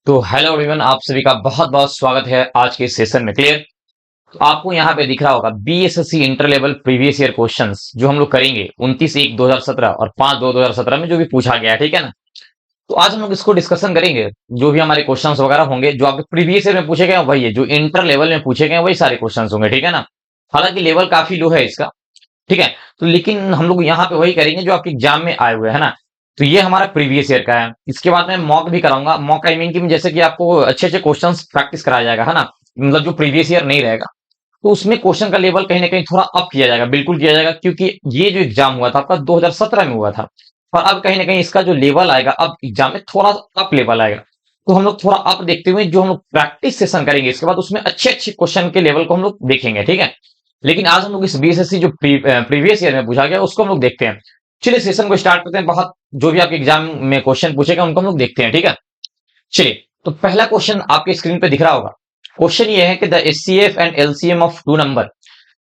तो hello everyone, आप सभी का बहुत बहुत स्वागत है आज के सेशन में। क्लियर? तो आपको यहाँ पे दिख रहा होगा BSSC inter level previous year questions जो हम लोग करेंगे 29/1/2017 और 5/2/2017 में जो भी पूछा गया है, ठीक है ना। तो आज हम लोग इसको डिस्कशन करेंगे। जो भी हमारे क्वेश्चंस वगैरह होंगे जो आपके प्रीवियस ईयर में पूछे गए हैं, वही है जो इंटर लेवल में पूछे गए हैं, वही सारे क्वेश्चन होंगे, ठीक है ना। हालांकि लेवल काफी लो है इसका, ठीक है। तो लेकिन हम लोग यहाँ पे वही करेंगे जो आपके एग्जाम में आए हुए है ना। तो ये हमारा प्रीवियस ईयर का है। इसके बाद मैं मॉक भी कराऊंगा। मॉक आई मीन कि जैसे कि आपको अच्छे अच्छे क्वेश्चंस प्रैक्टिस कराया जाएगा, है ना। मतलब जो प्रीवियस ईयर नहीं रहेगा, तो उसमें क्वेश्चन का लेवल कहीं ना कहीं थोड़ा अप किया जाएगा, बिल्कुल किया जाएगा, क्योंकि ये जो एग्जाम हुआ था आपका 2017 में हुआ था। और अब कहीं ना कहीं इसका जो लेवल आएगा अब एग्जाम में थोड़ा अप लेवल आएगा। तो हम लोग थोड़ा अप देखते हुए जो हम लोग प्रैक्टिस सेशन करेंगे, इसके बाद उसमें अच्छे अच्छे क्वेश्चन के लेवल को हम लोग देखेंगे, ठीक है। लेकिन आज हम लोग इस बीएसएससी जो प्रीवियस ईयर में पूछा गया उसको हम लोग देखते हैं। चलिए सेशन को स्टार्ट करते हैं। बहुत जो भी आपके एग्जाम में क्वेश्चन पूछेगा उनको हम लोग देखते हैं, ठीक है। चलिए, तो पहला क्वेश्चन आपके स्क्रीन पे दिख रहा होगा। क्वेश्चन ये है कि the HCF and LCM of two number,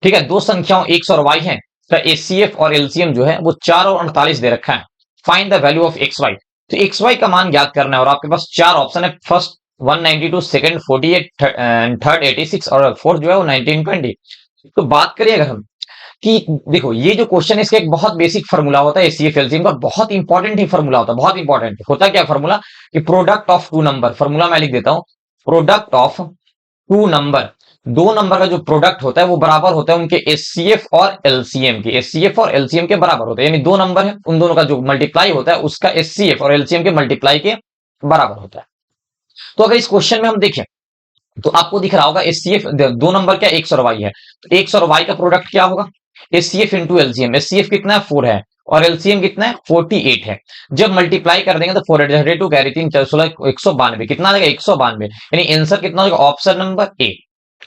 ठीक है, दो संख्याओं एक्स और वाई है। तो एचसीएफ और एलसीएम जो है वो 4 और 48 दे रखा है। Find the value of X Y. तो एक्स वाई का मान ज्ञात करना है और आपके पास चार ऑप्शन है। फर्स्ट 192, सेकंड 48, थर्ड 86 और फोर्थ जो है वो 1920। तो बात करिए अगर हम कि देखो ये जो क्वेश्चन है इसका एक बहुत बेसिक फार्मूला होता है एचसीएफ एलसीएम का, बहुत इंपॉर्टेंट ही फार्मूला होता है, बहुत इंपॉर्टेंट होता है। क्या फार्मूला? कि product of two number. Formula मैं लिख देता हूं। प्रोडक्ट ऑफ टू नंबर, दो नंबर का जो प्रोडक्ट होता है वो बराबर होता है उनके एचसीएफ और एलसीएम के। एचसीएफ और एलसीएम के बराबर होता है, यानी दो नंबर है उन दोनों का जो मल्टीप्लाई होता है उसका एचसीएफ और एलसीएम के मल्टीप्लाई के बराबर होता है। तो अगर इस क्वेश्चन में हम देखें तो आपको दिख रहा होगा एचसीएफ दो नंबर क्या एक्स और वाई है। तो एक्स और वाई का प्रोडक्ट क्या होगा? HCF into LCM. एचसीएफ कितना है? 4 है और एलसीएम कितना है? 48 है। जब मल्टीप्लाई कर देंगे तो 4 कैरी 3 16 192 कितना आ जाएगा? 192। यानी आंसर कितना हो जाएगा? Option number A.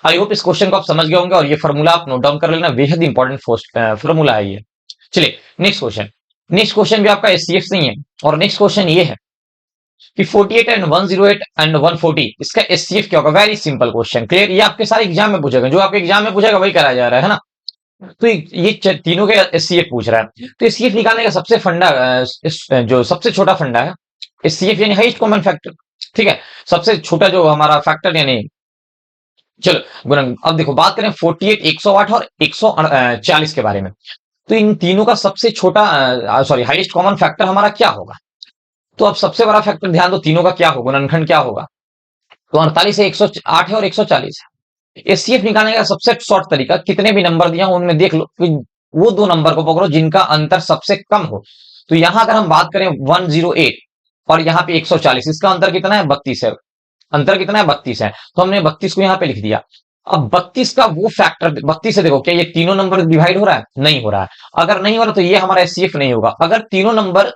I hope इस क्वेश्चन को आप समझ गए होंगे और ये फार्मूला आप नोट डाउन कर लेना, बेहद इंपॉर्टेंट फार्मूला है ये। चलिए नेक्स्ट क्वेश्चन। नेक्स्ट क्वेश्चन भी आपका एचसीएफ से ही है और नेक्स्ट क्वेश्चन ये है कि 48 एंड 108 एंड 140 इसका एचसीएफ क्या होगा? Very simple question. क्लियर? ये आपके सारे एग्जाम में पूछेगा, जो आपके एग्जाम में पूछेगा वही कराया जा रहा है ना। तो ये तीनों के एचसीएफ पूछ रहा है। तो एचसीएफ निकालने का सबसे फंडा जो सबसे छोटा फंडा है एचसीएफ यानी हाईएस्ट कॉमन फैक्टर, ठीक है। सबसे छोटा जो हमारा फैक्टर यानी, चलो गुणन। अब देखो बात करें 48, 108 और 140 के बारे में। तो इन तीनों का सबसे छोटा सॉरी हाईएस्ट कॉमन फैक्टर हमारा क्या होगा? तो अब सबसे बड़ा फैक्टर ध्यान दो, तीनों का क्या होगा, गुणनखंड क्या होगा? तो 48 है, 108 है और 140 है। एचसीएफ निकालने का सबसे शॉर्ट तरीका, कितने भी नंबर दिया हो उनमें देख लो कि वो दो नंबर को पकड़ो जिनका अंतर सबसे कम हो। तो यहां अगर हम बात करें 108 और यहाँ पे 140, इसका अंतर कितना है? 32 है। अंतर कितना है? 32 है। तो हमने 32 को यहाँ पे लिख दिया। अब 32 का वो फैक्टर 32 से देखो क्या ये तीनों नंबर डिवाइड हो रहा है? नहीं हो रहा है। अगर नहीं हो रहा तो ये हमारा एचसीएफ नहीं होगा। अगर तीनों नंबर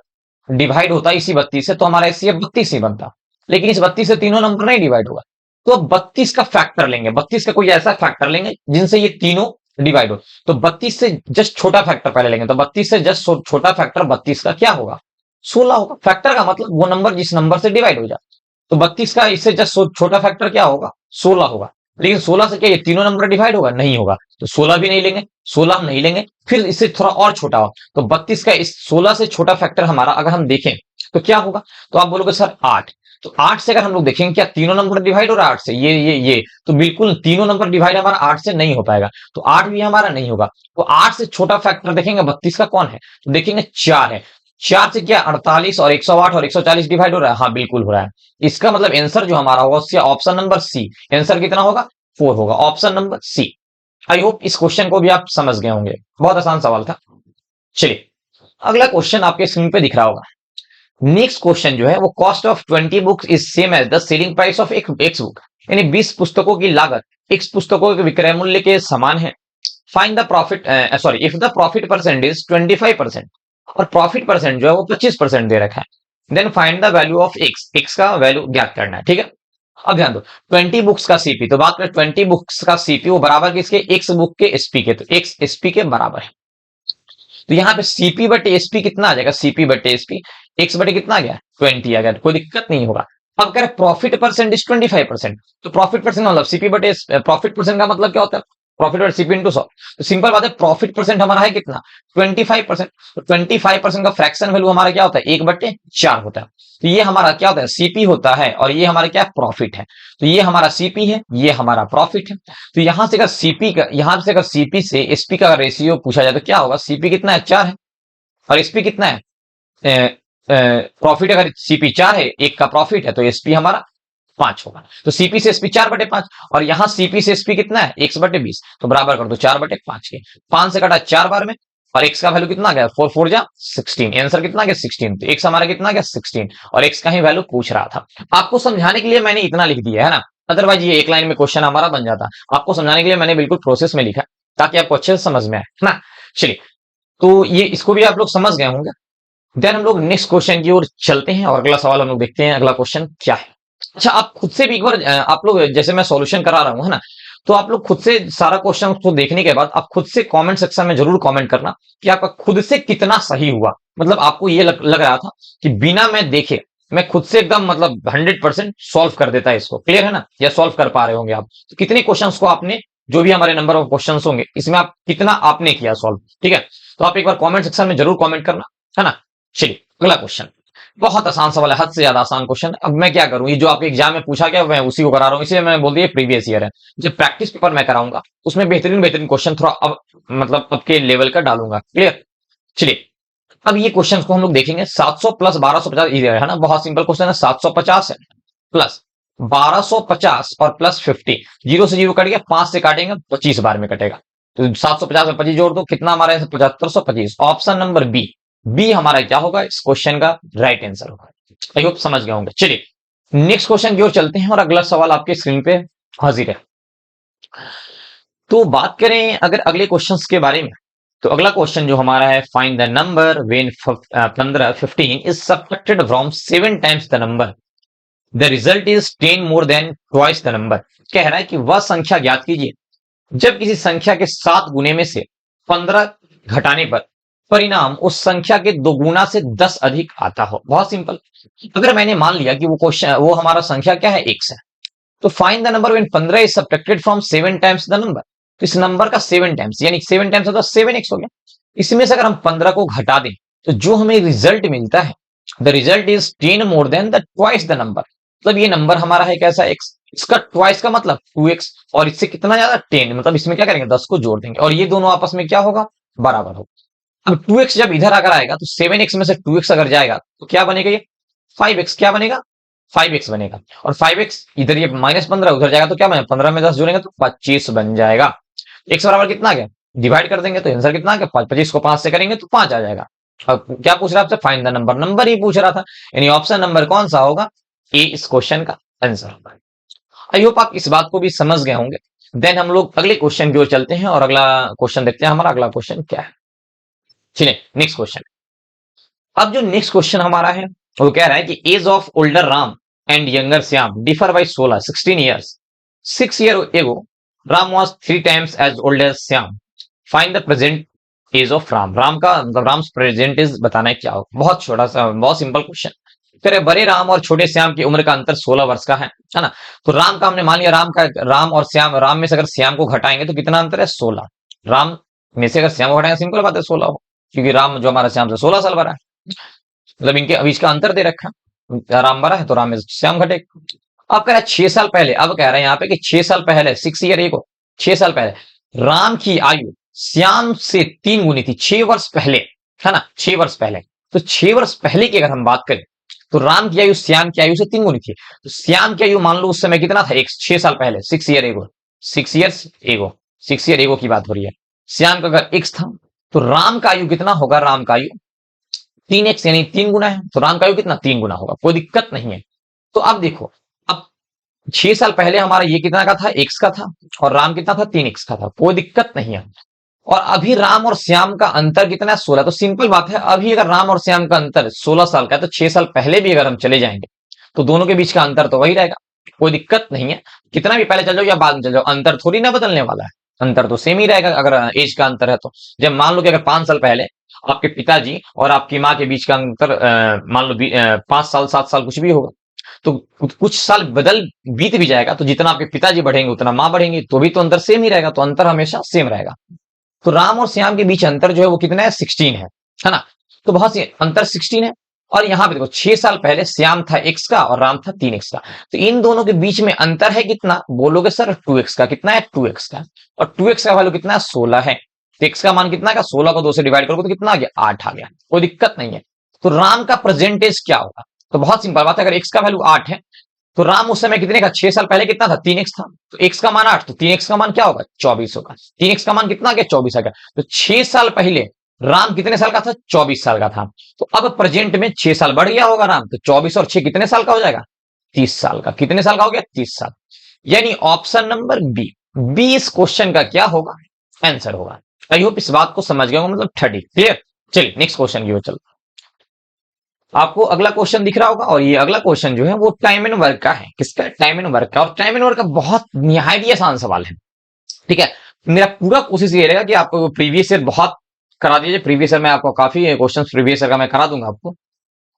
डिवाइड होता इसी 32 से तो हमारा एचसीएफ 32 ही बनता। लेकिन इस 32 से तीनों नंबर नहीं डिवाइड होगा। तो अब 32 का फैक्टर लेंगे, 32 का कोई ऐसा फैक्टर लेंगे जिनसे ये तीनों डिवाइड हो। तो 32 से जस्ट छोटा फैक्टर पहले लेंगे। तो 32 से जस्ट छोटा फैक्टर 32 का क्या होगा? 16 होगा। फैक्टर का मतलब वो नंबर जिस नंबर से डिवाइड हो जाए। तो 32 का इससे जस्ट छोटा फैक्टर क्या होगा? 16 होगा। लेकिन 16 से क्या ये तीनों नंबर डिवाइड होगा? नहीं होगा। तो 16 भी नहीं लेंगे, 16 हम नहीं लेंगे। फिर इससे थोड़ा और छोटा हो तो 32 का इस 16 से छोटा फैक्टर हमारा अगर हम देखें तो क्या होगा? तो आप बोलोगे सर 8। तो 8 से अगर हम लोग देखेंगे क्या तीनों नंबर डिवाइड हो रहा है 8 से? ये तो बिल्कुल तीनों नंबर डिवाइड हमारा 8 से नहीं हो पाएगा। तो 8 भी हमारा नहीं होगा। तो 8 से छोटा फैक्टर देखेंगे 32 का कौन है? तो देखेंगे 4 है। 4 से क्या 48 और 108 और 140 डिवाइड हो रहा है? हाँ बिल्कुल हो रहा है। इसका मतलब आंसर जो हमारा होगा ऑप्शन नंबर सी। आंसर कितना होगा? 4 होगा। Option number C. I hope इस क्वेश्चन को भी आप समझ गए होंगे, बहुत आसान सवाल था। चलिए अगला क्वेश्चन आपके स्क्रीन पे दिख रहा होगा। नेक्स्ट क्वेश्चन जो है वो cost of 20 books is same as the selling price of एक बुक, यानी 20 पुस्तकों की लागत X पुस्तकों के विक्रय मूल्य के समान है। Find the profit sorry if the profit percent is 25% और प्रॉफिट परसेंट जो है वो 25% दे रखा है। Then find the value of X का वैल्यू ज्ञात करना है, ठीक है। अब ध्यान दो 20 बुक्स का सीपी, तो बात करें 20 बुक्स का सीपी वो बराबर किसके? एक्स बुक के एसपी के। तो एक्स एसपी के बराबर है। तो यहाँ पे सीपी बटे एसपी कितना आ जाएगा? सीपी बटे एसपी एक्स बटे कितना आ गया? 20 आ गया। कोई दिक्कत नहीं होगा। अब करें प्रॉफिट परसेंट इज 25%, तो प्रॉफिट परसेंट मतलब सीपी बटे प्रॉफिट परसेंट का मतलब क्या होता है? प्रॉफिट और सीपी इंटू 100। तो सिंपल बात है, प्रॉफिट परसेंट हमारा है कितना, 25%। तो 25% का फ्रैक्शन वैल्यू हमारा क्या होता है, 1/4 होता है। तो ये हमारा क्या होता है, सीपी होता है, और ये हमारा क्या प्रॉफिट है। तो ये हमारा सीपी है, ये हमारा प्रॉफिट है। तो यहां से अगर सीपी से एसपी का रेशियो पूछा जाए तो क्या होगा, सीपी कितना है, 4 है, और एसपी कितना है, प्रॉफिट अगर सीपी 4 है, एक का प्रॉफिट है, तो एसपी हमारा 5 होगा। तो सीपी से एसपी 4/5, और यहां सीपी से एसपी कितना है, 1/20। तो बराबर कर दो 4/5 के, 5 से कटा 4 बार में, और एक्स का वैल्यू कितना आ गया, 4 4 जा 16। आंसर कितना गया, 16। तो एक्स हमारा कितना गया, 16, और एक्स का ही वैल्यू पूछ रहा था। आपको समझाने के लिए मैंने इतना लिख दिया है ना, अदरवाइज ये एक लाइन में क्वेश्चन हमारा बन जाता। आपको समझाने के लिए मैंने बिल्कुल प्रोसेस में लिखा, ताकि आपको अच्छे से समझ में आए, है ना। चलिए, तो ये इसको भी आप लोग समझ गए होंगे। देन हम लोग नेक्स्ट क्वेश्चन की ओर चलते हैं, और अगला सवाल हम लोग देखते हैं, अगला क्वेश्चन क्या है। अच्छा, आप खुद से भी एक बार आप लोग, जैसे मैं सॉल्यूशन करा रहा हूं, है ना, तो आप लोग खुद से सारा क्वेश्चन को देखने के बाद आप खुद से कमेंट सेक्शन में जरूर कमेंट करना कि आपका खुद से कितना सही हुआ। मतलब आपको ये लग रहा था कि बिना मैं देखे मैं खुद से एकदम मतलब 100% सॉल्व कर देता है इसको, क्लियर है ना, या सॉल्व कर पा रहे होंगे आप। तो कितने क्वेश्चंस को आपने, जो भी हमारे नंबर ऑफ क्वेश्चंस होंगे, इसमें आप कितना आपने किया सॉल्व, ठीक है। तो आप एक बार कमेंट सेक्शन में जरूर कमेंट करना, है ना। चलिए, अगला क्वेश्चन बहुत आसान सवाल है, हद से ज्यादा आसान क्वेश्चन। अब मैं क्या करूं, ये जो आपके एग्जाम में पूछा गया मैं उसी को करा रहा हूं, इसलिए मैं बोल दिया प्रीवियस ईयर है। जब प्रैक्टिस पेपर मैं कराऊंगा उसमें बेहतरीन बेहतरीन क्वेश्चन थोड़ा अब मतलब अब के लेवल का डालूंगा, क्लियर। चलिए, अब ये क्वेश्चन को हम लोग देखेंगे। 700 प्लस 1250 है ना, बहुत सिंपल क्वेश्चन है। 750 है प्लस 1250 और प्लस 50, 0 से 0 कट गया, 5 से काटेंगे 25 बार में कटेगा। तो 750 में 25 जोड़ दो, कितना हमारा 7525। ऑप्शन नंबर बी, बी हमारा क्या होगा इस क्वेश्चन का राइट आंसर होगा। आई होप समझ गए होंगे। चलिए, नेक्स्ट क्वेश्चन की ओर चलते हैं, और अगला सवाल आपके स्क्रीन पे हाजिर है। तो बात करें अगर अगले क्वेश्चंस के बारे में, तो अगला क्वेश्चन जो हमारा है, find the number when 15 is subtracted from 7 times the number, the result is 10 more than twice the number. कह रहा है कि वह संख्या ज्ञात कीजिए जब किसी संख्या के 7 गुने में से 15 घटाने पर परिणाम उस संख्या के 2 गुना से 10 अधिक आता हो। बहुत सिंपल। अगर मैंने मान लिया कि वो हमारा संख्या क्या है, x है, तो find the number when 15 is subtracted from 7 times the number. तो इस नंबर का 7 टाइम्स, यानी 7 टाइम्स होता है 7x हो गया। इसमें से अगर हम 15 को घटा दें तो जो हमें रिजल्ट मिलता है, the result is 10 more than the twice the number. मतलब ये नंबर हमारा है कैसा, x, इसका ट्वाइस का मतलब 2x, और इससे कितना ज्यादा 10, मतलब इसमें क्या करेंगे 10 को जोड़ देंगे, और ये दोनों आपस में क्या होगा, बराबर होगा। अब 2x जब इधर अगर आएगा तो 7x में से 2x अगर जाएगा तो क्या बनेगा, ये 5x, क्या बनेगा 5x बनेगा। और 5x इधर ये -15 उधर जाएगा तो क्या बनेगा, 15 में 10 जोड़ेंगे तो 25 बन जाएगा। x बराबर कितना आ गया, डिवाइड कर देंगे तो आंसर कितना आ गया, 25 को 5 से करेंगे तो 5 आ जाएगा। अब क्या पूछ रहा है आपसे, फाइंड द नंबर, नंबर ही पूछ रहा था, यानी ऑप्शन नंबर कौन सा होगा, ए इस क्वेश्चन का आंसर होगा। आई होप आप इस बात को भी समझ गए होंगे। देन हम लोग अगले क्वेश्चन की ओर चलते हैं, और अगला क्वेश्चन देखते हैं। हमारा अगला क्वेश्चन क्या है, चलिए नेक्स्ट क्वेश्चन। अब जो नेक्स्ट क्वेश्चन हमारा है वो कह रहा है कि age of older Ram and younger Shyam differ by 16 years. 6 year ago Ram was 3 times as old as Shyam. Find the present age of Ram. Ram का मतलब राम्स प्रेजेंट एज बताना है क्या होगा। बहुत छोटा सा, बहुत सिंपल क्वेश्चन। फिर बड़े राम और छोटे श्याम की उम्र का अंतर 16 वर्ष का है ना। तो राम का हमने मान लिया, राम और श्याम, राम में से अगर श्याम को घटाएंगे तो कितना अंतर है, 16। राम में से अगर श्याम को घटाएंगे, सिंपल बात है 16 हो, क्योंकि राम जो हमारा श्याम से 16 साल बड़ा है, मतलब इनके अभी इसका अंतर दे रखा है। राम बड़ा है तो राम में श्याम घटे। अब कह रहा है 6 साल पहले, अब कह रहा है यहाँ पे कि 6 साल पहले, 6 ईयर एगो, 6 साल पहले राम की आयु श्याम से 3 गुनी थी। 6 वर्ष पहले, है ना, 6 वर्ष पहले। तो 6 वर्ष पहले की अगर हम बात करें तो राम की आयु श्याम की आयु से 3 गुनी थी। तो श्याम की आयु मान लो उस समय कितना था, 6 साल पहले, 6 ईयर एगो, 6 ईयर्स एगो, 6 ईयर एगो की बात हो रही है। श्याम का अगर x था तो राम का आयु कितना होगा, राम का आयु 3x, यानी 3 गुना है, तो राम का आयु कितना 3 गुना होगा, कोई दिक्कत नहीं है। तो अब देखो, अब 6 साल पहले हमारा ये कितना का था, x का था, और राम कितना था, 3x का था, कोई दिक्कत नहीं है। और अभी राम और श्याम का अंतर कितना है, 16। तो सिंपल बात है, अभी अगर राम और श्याम का अंतर 16 साल का है, तो 6 साल पहले भी अगर हम चले जाएंगे तो दोनों के बीच का अंतर तो वही रहेगा, कोई दिक्कत नहीं है। कितना भी पहले चल जाओ या बाद में चल जाओ, अंतर थोड़ी ना बदलने वाला है, अंतर तो सेम ही रहेगा अगर एज का अंतर है तो। जब मान लो कि अगर 5 साल पहले आपके पिताजी और आपकी माँ के बीच का अंतर मान लो 5 साल 7 साल कुछ भी होगा, तो कुछ साल बीत भी जाएगा तो जितना आपके पिताजी बढ़ेंगे उतना माँ बढ़ेंगी, तो भी तो अंतर सेम ही रहेगा, तो अंतर हमेशा सेम रहेगा। तो राम और श्याम के बीच अंतर जो है वो कितना है, 16 है ना। तो बहुत सी अंतर 16 है। और यहाँ पे देखो 6 साल पहले श्याम था x का और राम था 3x का, तो इन दोनों के बीच में अंतर है कितना, बोलोगे सर 2x का। कितना है, 2x का। और 2x का वैल्यू कितना है, 16 है। तो x का मान कितना है, 16 को 2 से डिवाइड करोगे तो कितना आ गया, 8 आ गया, कोई दिक्कत नहीं है। तो राम का प्रेजेंटेज क्या होगा, तो बहुत सिंपल बात है, अगर x का वैल्यू 8 है तो राम उस समय कितने का, 6 साल पहले कितना था, 3x था। तो x का मान 8, तो 3x का मान क्या होगा, 24 होगा। 3x का मान कितना आ गया, 24 आ गया। तो 6 साल पहले राम कितने साल का था, 24 साल का था। तो अब प्रेजेंट में 6 साल बढ़ गया होगा राम, तो 24 और 6 कितने साल का हो जाएगा, 30 साल का। कितने साल का हो गया, 30 साल। यानी ऑप्शन नंबर बी इस क्वेश्चन का क्या होगा, आंसर होगा। आई होप इस बात को समझ गए हो, मतलब 30 क्लियर। चलिए नेक्स्ट क्वेश्चन की ओर चलो। आपको अगला क्वेश्चन दिख रहा होगा, और ये अगला क्वेश्चन जो है वो टाइम एंड वर्क का है। किसका, टाइम एंड वर्क का। और टाइम एंड वर्क का बहुत निहायत ही आसान सवाल है, ठीक है। मेरा पूरा कोशिश ये रहेगा कि आपको प्रीवियस ईयर बहुत करा दीजिए। प्रीवियस ईयर में आपको काफी क्वेश्चन प्रीवियस ईयर का मैं करा दूंगा आपको,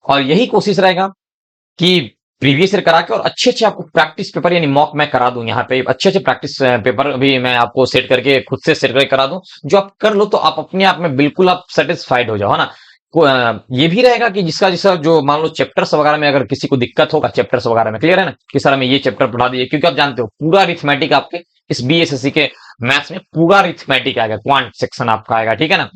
और यही कोशिश रहेगा कि प्रीवियस ईयर करा के और अच्छे अच्छे आपको प्रैक्टिस पेपर यानी मॉक मैं करा दूं। यहाँ पे अच्छे अच्छे प्रैक्टिस पेपर भी मैं आपको सेट करके खुद से सेट करके करा दूं, जो आप कर लो तो आप अपने आप में बिल्कुल आप सेटिस्फाइड हो जाओ, है ना। ये भी रहेगा कि जिसका जिसका जो मान लो चैप्टर्स वगैरह में अगर किसी को दिक्कत होगा चैप्टर्स वगैरह में, क्लियर है ना, कि सर हमें ये चैप्टर पढ़ा दीजिए, क्योंकि आप जानते हो पूरा अरिथमेटिक आपके इस बीएसएससी के मैथ्स में पूरा अरिथमेटिक आएगा, क्वांट सेक्शन आपका आएगा, ठीक है ना।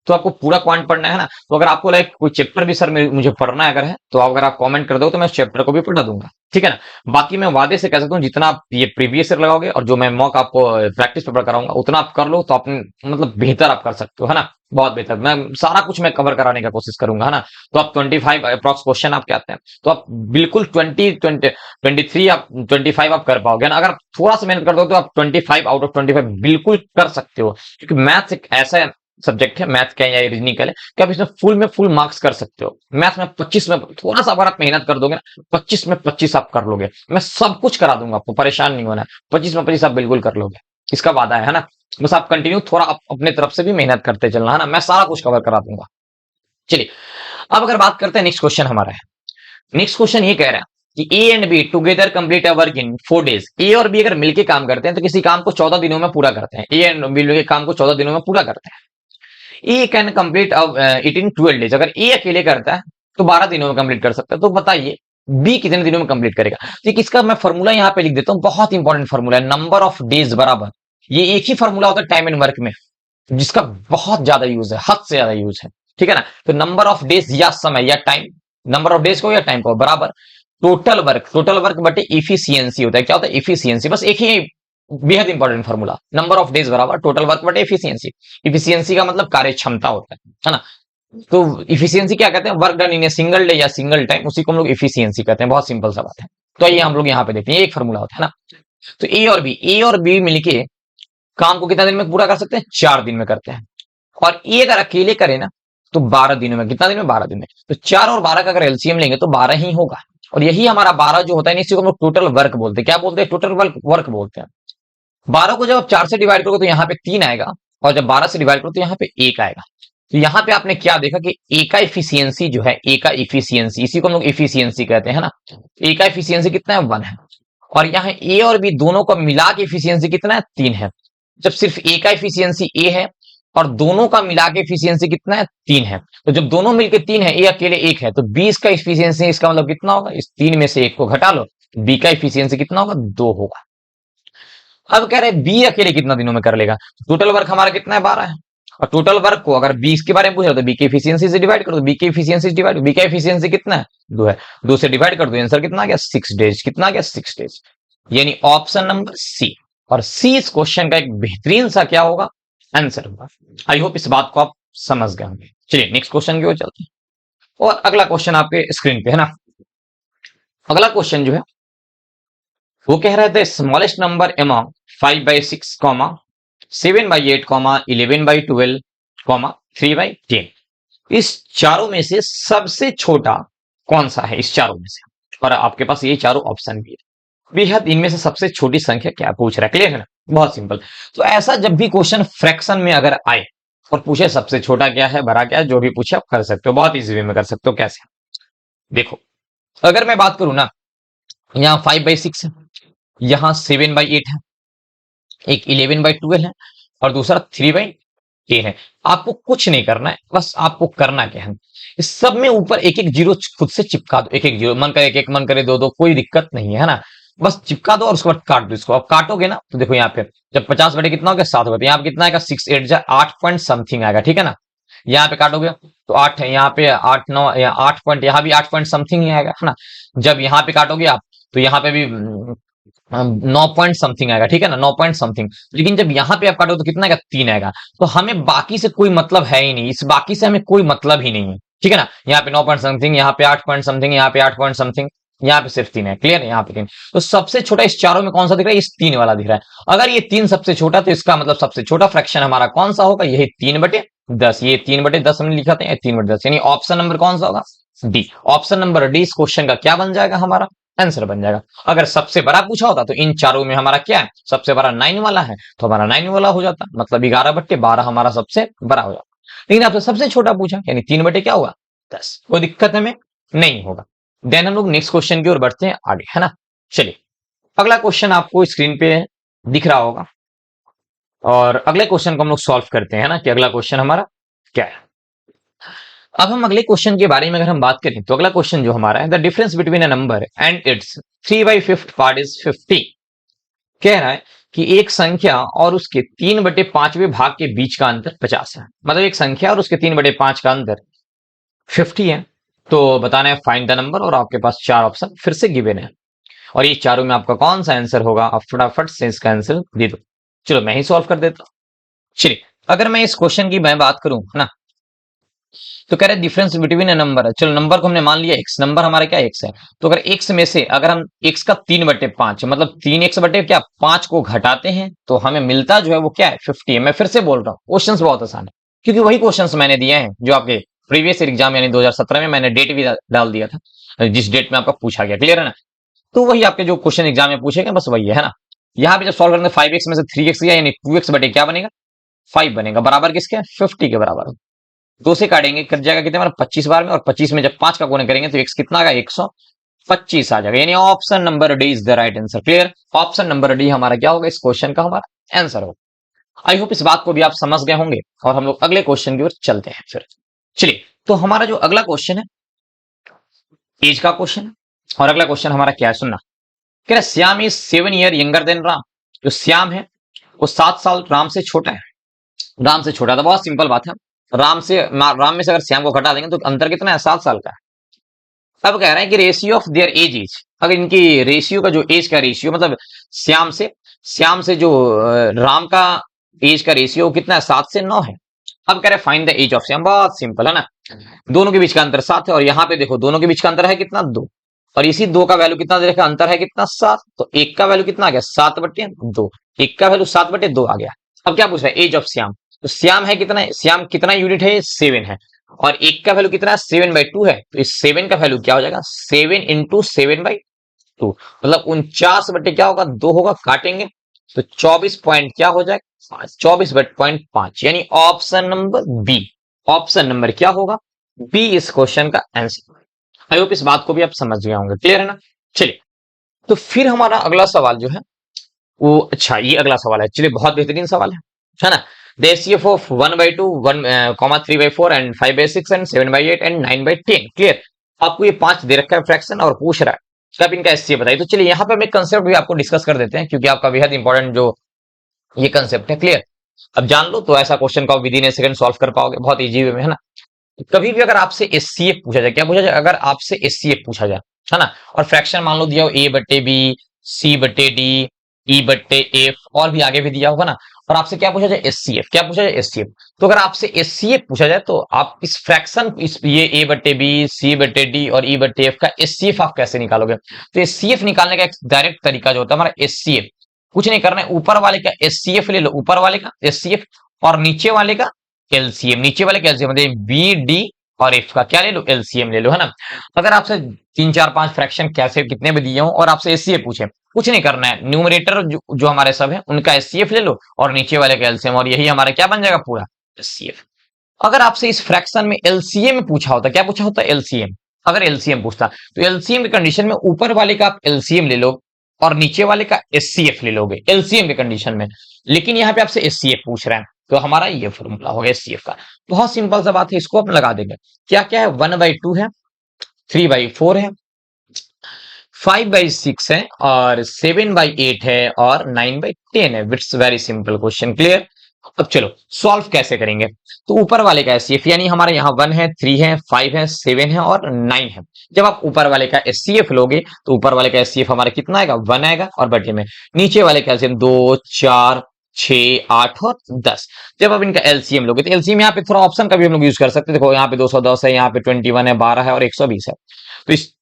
तो आपको पूरा क्वांट पढ़ना है ना। तो अगर आपको लाइक कोई चैप्टर भी सर मुझे पढ़ना है अगर है, तो अगर आप कमेंट कर दो तो मैं उस चैप्टर को भी पढ़ा दूंगा, ठीक है ना। बाकी मैं वादे से कह सकता हूँ जितना आप ये प्रीवियस ईयर लगाओगे और जो मैं मॉक आपको प्रैक्टिस पेपर कराऊंगा उतना आप कर लो तो अपने मतलब बेहतर आप कर सकते हो, है ना। बहुत बेहतर, मैं सारा कुछ मैं कवर कराने का कोशिश करूंगा, है ना। तो आप 25 अप्रॉक्स क्वेश्चन आपके आते हैं, तो आप बिल्कुल 23 आप 25 आप कर पाओगे ना। अगर आप थोड़ा सा मेहनत कर दो तो आप 25 आउट ऑफ 25 बिल्कुल कर सकते हो, क्योंकि मैथ्स एक ऐसा सब्जेक्ट है, मैथ का या रीजनिंग का है, कि आप इसमें फुल मार्क्स कर सकते हो। मैथ में 25 में थोड़ा सा अगर आप मेहनत कर दोगे ना, 25 में 25 आप कर लोगे। मैं सब कुछ करा दूंगा आपको, परेशान नहीं होना। 25 में 25 आप बिल्कुल कर लोगे, इसका वादा है ना। बस आप कंटिन्यू थोड़ा अपने तरफ से भी मेहनत करते चलना, है ना। मैं सारा कुछ कवर करा दूंगा। चलिए अब अगर बात करते हैं, नेक्स्ट क्वेश्चन हमारा है। नेक्स्ट क्वेश्चन ये कह रहा है कि A and B together complete a work in 4 days. A और बी अगर मिलके काम करते हैं तो किसी काम को 14 दिनों में पूरा करते हैं। ए एंड बी मिलके काम को 14 दिनों में पूरा करते हैं। A can complete it in 12 days. अगर ए अकेले करता है तो 12 दिनों में कंप्लीट कर सकता है। तो बताइए बी कितने दिनों में कंप्लीट करेगा। तो इसका मैं फॉर्मूला यहाँ पे लिख देता हूँ, बहुत इंपॉर्टेंट फॉर्मूला है। नंबर ऑफ डेज बराबर, ये एक ही फॉर्मूला होता है टाइम एंड वर्क में, जिसका बहुत ज्यादा यूज है, हद से ज्यादा यूज है, ठीक है ना। तो नंबर ऑफ डेज या समय या टाइम, नंबर ऑफ डेज को या टाइम को बराबर टोटल वर्क बटे इफिशियंसी होता है। क्या होता है, इफिशियंसी। बस एक ही बेहद important formula, number of days बराबर टोटल वर्क बटे इफिशियंसी। इफिशियंसी का मतलब कार्य क्षमता होता है ना। तो इफिशियंसी क्या कहते हैं, work done in a single day या सिंगल टाइम, उसी को हम लोग इफिशियंसी कहते हैं। बहुत सिंपल सा बात है। तो ये हम लोग यहाँ पे देखते हैं, एक फॉर्मूला होता है ना। तो ए और बी मिलके काम को कितना दिन में पूरा कर सकते हैं, 4 दिन में करते हैं। और ए अगर अकेले करे ना तो 12 दिनों में। कितना दिन में, 12 दिन में। तो 4 और 12 का अगर एलसीएम लेंगे तो 12 ही होगा। और यही हमारा 12 जो होता है, इसी को हम लोग टोटल वर्क बोलते हैं। क्या बोलते हैं, टोटल वर्क बोलते हैं। 12 को जब आप 4 से डिवाइड करोगे तो यहाँ पे 3 आएगा, और जब 12 से डिवाइड करो तो यहाँ पे 1 आएगा। तो यहाँ पे आपने क्या देखा कि ए का इफिशियंसी जो है, ए का इफिशियंसी, इसी को हम लोग इफिशियंसी कहते हैं ना। ए का इफिशियंसी कितना है, 1 है। और यहाँ ए और बी दोनों का मिला के इफिशियंसी कितना है, 3 है। जब सिर्फ ए का इफिशियंसी ए है और दोनों का मिला के इफिशियंसी कितना है, 3 है। तो जब दोनों मिलके 3 है, ए अकेले 1 है, तो 20 का इफिशियंसी, इसका मतलब कितना होगा, इस 3 में से 1 को घटा लो, बी का इफिशियंसी कितना होगा, 2 होगा। अब कह रहे हैं बी अकेले कितना दिनों में कर लेगा। टोटल वर्क हमारा कितना है, 12 है। और टोटल वर्क को अगर 20 के बारे में पूछ रहे हो तो बी की एफिशिएंसी से डिवाइड कर दो। बी की एफिशिएंसी से डिवाइड, बी का एफिशिएंसी कितना है, 2 है। 2 से डिवाइड कर दो, आंसर कितना आ गया, 6 डेज। कितना आ गया, 6 डेज। यानी ऑप्शन नंबर सी। और सी इस क्वेश्चन का एक बेहतरीन सा क्या होगा, आंसर होगा। आई होप इस बात को आप समझ गए होंगे। चलिए नेक्स्ट क्वेश्चन की ओर चलते हैं। और अगला क्वेश्चन आपके स्क्रीन पे है ना। अगला क्वेश्चन जो है वो कह रहा है स्मॉलेस्ट नंबर अमॉन्ग 5/6, 7/8, 11/12, 3/10। इस चारों में से सबसे छोटा कौन सा है, इस चारों में से। और आपके पास ये चारों ऑप्शन भी है। बेहद इनमें से सबसे छोटी संख्या क्या पूछ रहा है, क्लियर है ना, बहुत सिंपल। तो ऐसा जब भी क्वेश्चन फ्रैक्शन में अगर आए और पूछे सबसे छोटा क्या है, बड़ा क्या है, जो भी पूछे आप कर सकते हो, बहुत इजी वे में कर सकते हो। कैसे, देखो अगर मैं बात करूं ना यहाँ 5/6 है, यहाँ 7/8 है, एक 11/12 है और दूसरा 3/10 है। आपको कुछ नहीं करना है, बस आपको करना क्या है, इस सब में ऊपर एक एक जीरो खुद से चिपका दो, एक एक जीरो, मन करे एक एक, मन करे दो दो, कोई दिक्कत नहीं है ना। बस चिपका दो और उसके बाद काट दो इसको। अब काटोगे ना तो देखो यहाँ पे जब 50 बटे कितना हो गया 7 हो गया, तो यहाँ पे कितना आएगा 6 8 जा 8 पॉइंट समथिंग आएगा, ठीक है ना। यहाँ पे काटोगे तो 8 है, यहाँ पे 8 9 8 पॉइंट, यहाँ भी 8 पॉइंट समथिंग ही आएगा, है ना। जब यहाँ पे काटोगे आप तो यहाँ पे भी 9 पॉइंट समथिंग आएगा, ठीक है ना, 9 पॉइंट समथिंग। लेकिन जब यहाँ पे आप काटो तो कितना आएगा 3 आएगा। तो हमें बाकी से कोई मतलब है ही नहीं, इस बाकी से हमें कोई मतलब ही नहीं है, ठीक है ना। यहाँ पे 9 पॉइंट समथिंग, यहाँ पे 8 पॉइंट समथिंग, यहाँ पे 8 पॉइंट समथिंग, यहाँ पे सिर्फ 3 है, क्लियर है, यहाँ पे 3। तो सबसे छोटा इस चारों में कौन सा दिख रहा है, इस 3 वाला दिख रहा है। अगर ये 3 सबसे छोटा तो इसका मतलब सबसे छोटा फ्रैक्शन हमारा कौन सा होगा, यही 3/10। ये 3/10 हमने लिखा था, 3/10, यानी ऑप्शन नंबर कौन सा होगा, डी। ऑप्शन नंबर डी इस क्वेश्चन का क्या बन जाएगा, हमारा आंसर बन जाएगा। अगर सबसे बड़ा पूछा होता तो इन चारों में हमारा क्या है, सबसे बड़ा 9 वाला है, तो हमारा 9 वाला हो जाता, मतलब 11/12 हमारा सबसे बड़ा हो जाता। लेकिन आपसे सबसे छोटा पूछा, यानी 3 क्या हुआ 10, कोई दिक्कत हमें नहीं होगा। देन हम लोग नेक्स्ट क्वेश्चन की ओर बढ़ते हैं आगे, है ना। चलिए अगला क्वेश्चन आपको स्क्रीन पे दिख रहा होगा और अगले क्वेश्चन को हम लोग सॉल्व करते हैं ना, कि अगला क्वेश्चन हमारा क्या है। अब हम अगले क्वेश्चन के बारे में अगर हम बात करें तो अगला क्वेश्चन जो हमारा है, the difference between a number and it's 3/5 part is 50। कह रहा है कि एक संख्या और उसके 3/5वें भाग के बीच का अंतर 50 है। मतलब एक संख्या और उसके 3/5 का अंतर 50 है। तो बताना है फाइंड द नंबर, और आपके पास 4 ऑप्शन फिर से गिवन है और ये चारों में आपका कौन सा आंसर होगा, आप फटाफट से इसका आंसर दे दो। चलो मैं ही सॉल्व कर देता हूँ। चलिए अगर मैं इस क्वेश्चन की मैं बात करूं, है ना, तो कह रहे डिफरेंस बिटवीन ए नंबर है। चलो नंबर को हमने मान लिया x, नंबर हमारा क्या x है। तो अगर x में से अगर हम x का 3/5 मतलब 3x बटे क्या 5 को घटाते हैं तो हमें मिलता जो है वो क्या है 50 है। मैं फिर से बोल रहा हूँ क्वेश्चंस बहुत आसान है, क्योंकि वही क्वेश्चंस मैंने दिए हैं जो आपके प्रीवियस एग्जाम यानी 2017 में मैंने डेट भी डाल दिया था, जिस डेट में आपका पूछा गया, क्लियर है ना। तो वही आपके जो क्वेश्चन एग्जाम में पूछे गए बस वही है ना। यहाँ पे जब सॉल्व करेंगे 5x में से 3x गया यानी 2x बटे क्या बनेगा 5 बनेगा, बराबर किसके 50 के बराबर। दो से काटेंगे कट जाएगा कितने बार 25 बार में, और 25 में जब 5 का गुणा करेंगे तो x कितना आएगा 125 आ जाएगा, यानी option number D is the right answer. Clear, option number D हमारा क्या होगा, इस क्वेश्चन का हमारा आंसर होगा। आई होप इस बात को भी आप समझ गए होंगे और हम लोग अगले क्वेश्चन की ओर चलते हैं फिर। चलिए तो हमारा जो अगला क्वेश्चन है एज का क्वेश्चन है, और अगला क्वेश्चन हमारा क्या है सुनना। कह रहा Shyam is 7 year younger than Ram. जो श्याम है वो 7 साल राम से छोटा है। राम से छोटा था, बहुत सिंपल बात है। राम में से अगर श्याम को घटा देंगे तो अंतर कितना है 7 साल का है। अब कह रहे हैं कि ratio of their age is, अगर इनकी रेशियो का जो एज का रेशियो मतलब श्याम से जो राम का एज का रेशियो कितना है 7 से 9 है। अब कह रहे हैं find the age of Shyam, बहुत सिंपल है ना। दोनों के बीच का अंतर 7 है और यहाँ पे देखो दोनों के बीच का अंतर है कितना 2, और इसी 2 का वैल्यू कितना देखा अंतर है कितना 7, तो 1 का वैल्यू कितना आ गया 7/2, 1 का वैल्यू 7/2 आ गया। अब क्या पूछ रहा है एज ऑफ श्याम, तो श्याम है कितना, श्याम कितना यूनिट है 7 है, और 1 का वैल्यू कितना है 7/2 है, तो इस 7 का वैल्यू क्या हो जाएगा 7 इंटू 7/2, मतलब 49 बटे क्या होगा 2 होगा, काटेंगे तो 24 पॉइंट क्या हो जाएगा 24.5, यानी option number B, option number क्या होगा बी इस क्वेश्चन का आंसर। आई होप इस बात को भी आप समझ गए होंगे, क्लियर है ना। चलिए तो फिर हमारा अगला सवाल जो है वो, अच्छा ये अगला सवाल है, चलिए बहुत बेहतरीन सवाल है ना। The HCF of 1/2 3/4 and 5/6 and 7/8 and 9/10, clear. आपको ये 5 दे रखा है फ्रैक्शन और पूछ रहा है तो आप इनका एचसीएफ बताइए। तो चलिए यहाँ पे हम एक कंसेप्ट भी आपको डिस्कस कर देते हैं, क्योंकि आपका बेहद इंपॉर्टेंट जो ये कंसेप्ट है, क्लियर। अब जान लो तो ऐसा क्वेश्चन का with in A second solve कर पाओगे बहुत इजी वे में, है ना। कभी भी अगर आपसे एचसीएफ पूछा जाए, क्या पूछा जाए, अगर आपसे एचसीएफ पूछा जाए, है ना, और फ्रैक्शन मान लो दिया हो a/b, c/d, e/f और भी आगे भी दिया होगा ना, और आपसे क्या पूछा जाए एचसीएफ, क्या पूछा जाए एचसीएफ। तो अगर आपसे एचसीएफ पूछा जाए तो आप इस फ्रैक्शन इस ये a/b, c/d और e/f का एचसीएफ आप कैसे निकालोगे। तो एचसीएफ निकालने का एक डायरेक्ट तरीका जो होता है हमारा एचसीएफ, कुछ नहीं करना है, ऊपर वाले का एचसीएफ ले लो, ऊपर वाले का एचसीएफ, और नीचे वाले का एलसीएम, नीचे वाले का एलसीएम मतलब बी डी और एफ का क्या ले लो एलसीएम ले लो, है ना। अगर आपसे 3 4 5 फ्रैक्शन कैसे कितने भी दिए हो और आपसे एचसीएफ पूछे, कुछ नहीं करना है, न्यूमरेटर जो हमारे सब है उनका एचसीएफ ले लो और नीचे वाले का एलसीएम, और यही हमारा क्या बन जाएगा पूरा एचसीएफ। अगर आपसे इस फ्रैक्शन में एलसीएम पूछा होता, क्या पूछा होता एलसीएम, अगर एलसीएम पूछता तो एलसीएम की कंडीशन में ऊपर वाले का आप एलसीएम ले लो और नीचे वाले का एचसीएफ ले लोगे एलसीएम के कंडीशन में, लेकिन यहाँ पे आपसे एचसीएफ पूछ रहा है तो हमारा ये फॉर्मूला होगा एचसीएफ का। बहुत सिंपल सा बात है, इसको आप लगा देंगे। क्या क्या है, 1/2 है, 3/4 है, 5/6 है और 7/8 है और 9/10 है। It's very simple question, clear. अब चलो सॉल्व कैसे करेंगे। तो ऊपर वाले का एचसीएफ यानी हमारे यहाँ 1 है, 3 है, 5 है, 7 है और 9 है। जब आप ऊपर वाले का एचसीएफ लोगे तो ऊपर वाले का एचसीएफ हमारा कितना आएगा, 1 आएगा और बटे में नीचे वाले का एलसीएम 2, 4, 6, 8 और 10। जब आप इनका एलसीएम लोगे तो एलसीएम यहाँ पे थोड़ा ऑप्शन का भी हम लोग यूज कर सकते हैं। देखो यहाँ पे 210 है, यहाँ पे 21 है, 12 है और 120 है। तो इस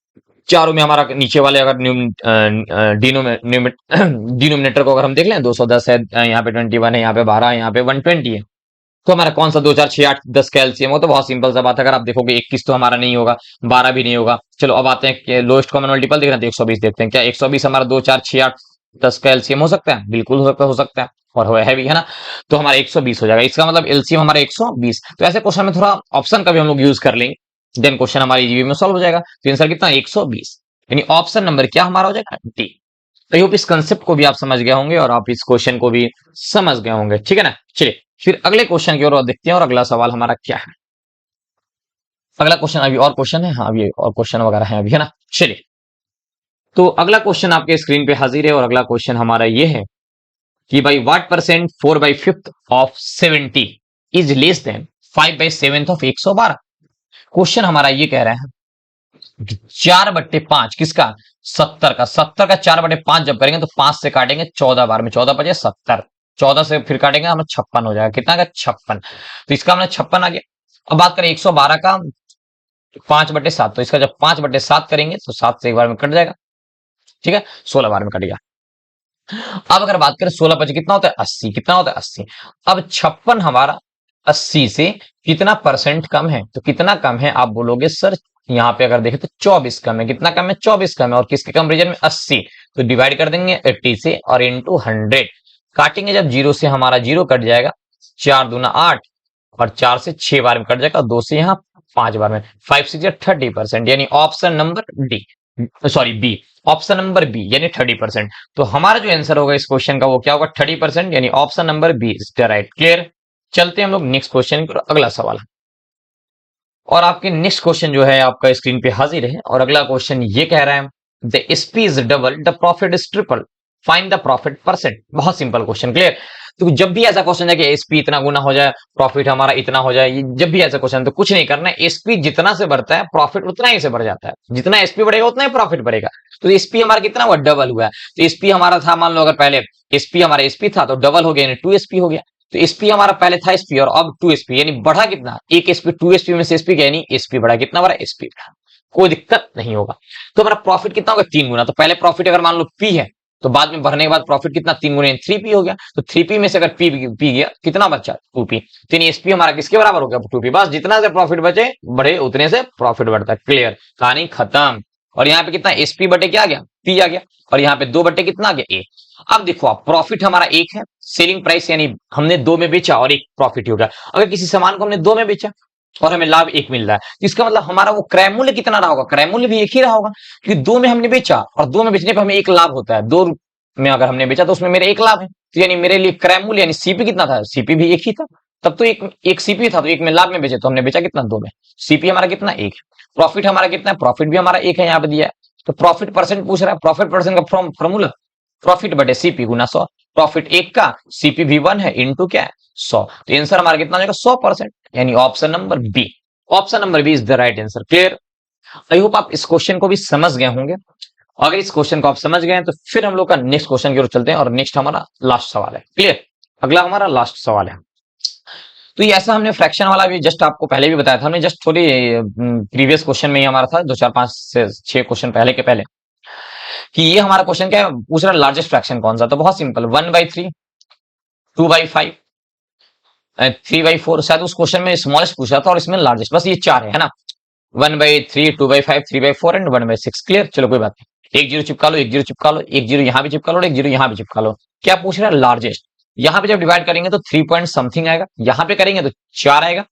चारों में हमारा नीचे वाले अगर डिनोमिनेटर को अगर हम देख लें 210 है, यहाँ पे 21 है, यहाँ पे 12 है, यहाँ पे 120 है, तो हमारा कौन सा 2, 4, 6, 8, 10 का एलसीएम हो। तो बहुत सिंपल सा बात है, अगर आप देखोगे 21 तो हमारा नहीं होगा, 12 भी नहीं होगा। चलो अब आते हैं लोएस्ट कॉमन मल्टीपल देख रहे हैं तो 120 देखते हैं। क्या 120 हमारा 2, 4, 6, 8, 10 का एलसीएम हो सकता है? बिल्कुल हो सकता है और है भी, है ना। तो हमारा 120 हो जाएगा, इसका मतलब एलसीएम हमारा 120। तो ऐसे क्वेश्चन में थोड़ा ऑप्शन का भी हम लोग यूज कर लेंगे, देन क्वेश्चन हमारी जीबी में सॉल्व हो जाएगा। तो आंसर कितना, 120, यानी ऑप्शन नंबर क्या हमारा हो जाएगा, डी। तो आई होप इस कंसेप्ट को भी आप समझ गए होंगे और आप इस क्वेश्चन को भी समझ गए होंगे, ठीक है ना। चलिए फिर अगले क्वेश्चन की ओर देखते हैं और अगला सवाल हमारा क्या है। अगला क्वेश्चन अभी और क्वेश्चन है, हाँ अभी और क्वेश्चन वगैरह है अभी, है ना। चलिए तो अगला क्वेश्चन आपके स्क्रीन पे हाजिर है और अगला क्वेश्चन हमारा ये है कि भाई what percent 4/5 of 70 is less than 5/7 of 112। Question हमारा ये कह रहा है 4/5 किसका, 70 का। 70 का 4/5 जब करेंगे तो 5 से काटेंगे 14 बार में, 14 बजे 70, 14 से फिर काटेंगे हमें 56 हो जाएगा। कितना का, 56। तो इसका हमने 56 आ गया। अब बात करें 112 का 5/7, तो इसका जब 5/7 करेंगे तो 7 से एक बार में कट जाएगा, ठीक है, 16 बार में कट गया। अब अगर बात करें 16/5 कितना होता है, 80। कितना होता है, 80। अब 56 हमारा 80 से कितना परसेंट कम है, तो कितना कम है आप बोलोगे सर, यहाँ पे अगर देखें तो 24 कम है। कितना कम है, 24 कम है। और किसके कंपेरिजन में, 80। तो डिवाइड कर देंगे 80 से और इंटू 100 काटेंगे, जब 0 से हमारा 0 कट जाएगा, 4 दूना 8 और 4 से 6 बार में कट जाएगा, 2 से यहाँ 5 बार में, 5 6 30%, यानी option number D, sorry B, option number B यानी 30%। तो हमारा जो आंसर होगा इस क्वेश्चन का वो क्या होगा, 30%, यानी option number B is the right. Clear. चलते हैं हम लोग नेक्स्ट क्वेश्चन पर, अगला सवाल। और आपके नेक्स्ट क्वेश्चन जो है आपका स्क्रीन पे हाजिर है और अगला क्वेश्चन ये कह रहा है the SP is double the profit is triple, find the profit percent. बहुत सिंपल क्वेश्चन, क्लियर। तो जब भी ऐसा क्वेश्चन है कि एसपी इतना गुना हो जाए, प्रॉफिट हमारा इतना हो जाए, जब भी ऐसा क्वेश्चन तो कुछ नहीं करना है, एसपी जितना से बढ़ता है प्रॉफिट उतना ही से बढ़ जाता है, जितना एसपी बढ़ेगा उतना ही प्रॉफिट बढ़ेगा। तो एसपी हमारा कितना हुआ, डबल हुआ है। तो एसपी हमारा था, मान लो अगर पहले एसपी हमारा एसपी था तो डबल हो गया यानी 2 एसपी हो गया। तो एसपी हमारा पहले था एसपी और अब 2 एसपी, यानी बढ़ा कितना, एक एसपी, 2 एसपी में से एसपी गया, यानी एसपी बढ़ा, कितना बढ़ा, एसपी बढ़ा, कोई दिक्कत नहीं होगा। तो हमारा प्रॉफिट कितना होगा, 3 गुना। तो पहले प्रॉफिट अगर मान लो पी है तो बाद में भरने के बाद प्रॉफिट कितना, 3 गुना 3p हो गया। तो 3p में से अगर पी गया कितना बचा, 2p। तो एसपी हमारा किसके बराबर हो गया, 2p। बस जितना से प्रॉफिट बचे बढ़े उतने से प्रॉफिट बढ़ता है, क्लियर, कहानी खत्म। और यहाँ पे कितना, एसपी बटे क्या आ गया, पी आ गया, और यहाँ पे 2 बटे कितना आ गया, ए। अब देखो आप, प्रॉफिट हमारा 1 है, सेलिंग प्राइस यानी हमने 2 में बेचा और 1 प्रॉफिट हो गया। अगर किसी सामान को हमने 2 में बेचा और हमें लाभ 1 मिल रहा है, तो इसका मतलब हमारा वो क्रय मूल्य कितना रहा होगा, क्रय मूल्य भी 1 ही रहा होगा, क्योंकि 2 में हमने बेचा और 2 में बेचने पर हमें 1 लाभ होता है। 2 में अगर हमने बेचा तो उसमें मेरे 1 लाभ है, तो यानी मेरे लिए क्रय मूल्य यानी सीपी कितना था, सीपी भी 1 ही था। तब तो एक सीपी था तो 1 में लाभ में बेचे, तो हमने बेचा कितना, 2 में। सीपी हमारा कितना, 1 है। प्रॉफिट हमारा कितना है, प्रॉफिट भी हमारा 1 है, यहाँ पे दिया है। तो प्रॉफिट परसेंट पूछ रहा है, प्रॉफिट परसेंट का फॉर्मूला प्रॉफिट बटे सीपी गुना 100। प्रॉफिट 1 का, सीपी भी 1 है, इंटू क्या है, 100। तो आंसर हमारा कितना हो जाएगा, 100%, यानी option number B, option number B is the right answer. Clear. I hope आप इस क्वेश्चन को भी समझ गए होंगे। अगर इस क्वेश्चन को आप समझ गए हैं तो फिर हम लोग का नेक्स्ट क्वेश्चन की ओर चलते हैं और नेक्स्ट हमारा लास्ट सवाल है। क्लियर। अगला हमारा लास्ट सवाल है। तो ये ऐसा हमने फ्रैक्शन वाला भी जस्ट आपको पहले भी बताया था, हमने जस्ट थोड़ी प्रीवियस क्वेश्चन में ही हमारा था, 2 4 5 से 6 क्वेश्चन पहले के पहले, कि ये हमारा क्वेश्चन क्या है, पूछ रहा है लार्जेस्ट फ्रैक्शन कौन सा। तो बहुत सिंपल, 1/3, 2/5, 3/4, शायद उस क्वेश्चन में स्मॉलेस्ट पूछा था और इसमें लार्जेस्ट, बस ये 4 है ना, 1/3, 2/5, 3/4 एंड 1/6। क्लियर। चलो कोई बात नहीं, 1 0 चिपका लो, 1 0 चिपका लो, 1 0 यहाँ भी चिपका लो, 1 0 यहाँ भी चिपका लो। क्या पूछ रहा है, लार्जेस्ट। यहाँ पे जब डिवाइड करेंगे तो 3 पॉइंट समथिंग आएगा, यहाँ पे करेंगे तो 4 आएगा,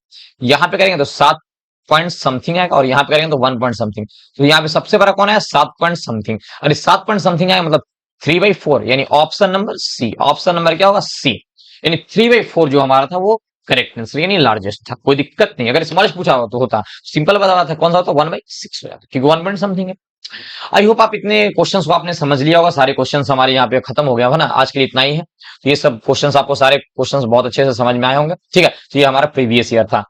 यहाँ पे करेंगे तो 7 पॉइंट समथिंग आएगा और यहाँ पे करेंगे तो 1 पॉइंट समथिंग। तो यहाँ पे सबसे बड़ा कौन है? 7 पॉइंट समथिंग। और 7 पॉइंट समथिंग आएगा मतलब 3/4, यानी option number C. Option number क्या होगा? सी। यानी 3/4 जो हमारा था वो करेक्ट आंसर, यानी लार्जेस्ट था। कोई दिक्कत नहीं, अगर स्मॉलेस्ट पूछा हो तो होता सिंपल बता था, कौन सा होता? 1/6 हो जाता, क्योंकि 1 पॉइंट समथिंग है। आई होप आप इतने क्वेश्चंस को आपने समझ लिया होगा। सारे क्वेश्चंस हमारे यहाँ पे खत्म हो गया होगा ना, आज के लिए इतना ही है। तो ये सब क्वेश्चंस आपको, सारे क्वेश्चंस बहुत अच्छे से समझ में आए होंगे, ठीक है। तो ये हमारा प्रीवियस ईयर था।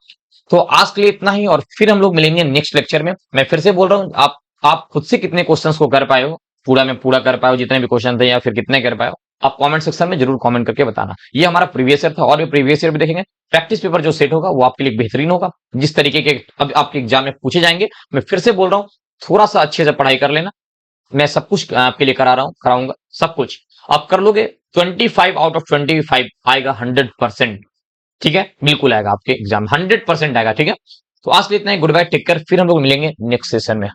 तो आज के लिए इतना ही, और फिर हम लोग मिलेंगे नेक्स्ट लेक्चर में। मैं फिर से बोल रहा हूँ, आप खुद से कितने क्वेश्चंस को कर पाए हो, पूरा में पूरा कर पाए हो जितने भी क्वेश्चन थे, या फिर कितने कर पाए हो, आप कमेंट सेक्शन में जरूर कमेंट करके बताना। ये हमारा प्रीवियस ईयर था, और भी प्रीवियस ईयर भी देखेंगे। प्रैक्टिस पेपर जो सेट होगा वो आपके लिए बेहतरीन होगा, जिस तरीके के अब आपके एग्जाम में पूछे जाएंगे। मैं फिर से बोल रहा हूँ, थोड़ा सा अच्छे से पढ़ाई कर लेना। मैं सब कुछ आपके लिए करा रहा हूँ, कराऊंगा सब कुछ, आप कर लोगे। 25 आउट ऑफ 25 आएगा 100%, ठीक है, बिल्कुल आएगा आपके एग्जाम 100% आएगा, ठीक है। तो आज के लिए इतना ही, गुड बाय, टेक केयर, फिर हम लोग मिलेंगे नेक्स्ट सेशन में।